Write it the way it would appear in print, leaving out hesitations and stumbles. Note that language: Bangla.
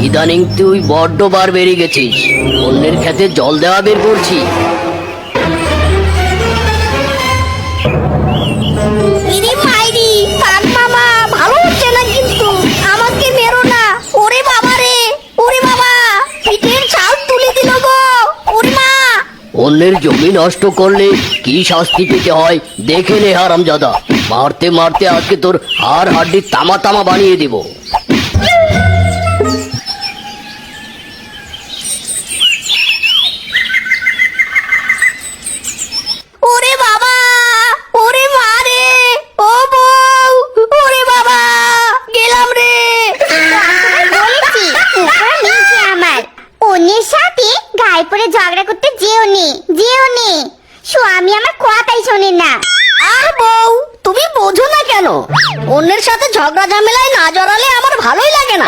ইদানিং তুই বড্ড বার বেরিয়ে গেছিস। অন্যের ক্ষেতে জল দেওয়া বের করছি। ইরি মাইরি কান মামা, ভালো হচ্ছে না কিন্তু, আমাকে মেরো না। ওরে বাবা রে, ওরে বাবা, পিঠের ছাল তুলে দিল গো। ওরে মা, অন্যের জমি নষ্ট করলে কি শাস্তি পেতে হয় দেখে নে হারামজাদা। মারতে মারতে আজকে তোর হাড় হাড্ডি তামা তামা বানিয়ে দিব। ওরে বাবা, ওরে মা রে, ও বউ, ওরে বাবা, গেলাম রে। বলেছি উপর নিচে আমার, অন্যের সাথে গায়ে পড়ে ঝগড়া করতে যেও নে। স্বামী আমার কথাই শোনেন না। আর বউ, তুমি বোঝো না কেন? অন্যের সাথে ঝগড়া ঝামেলায় না জড়ালে আমার ভালোই লাগে না।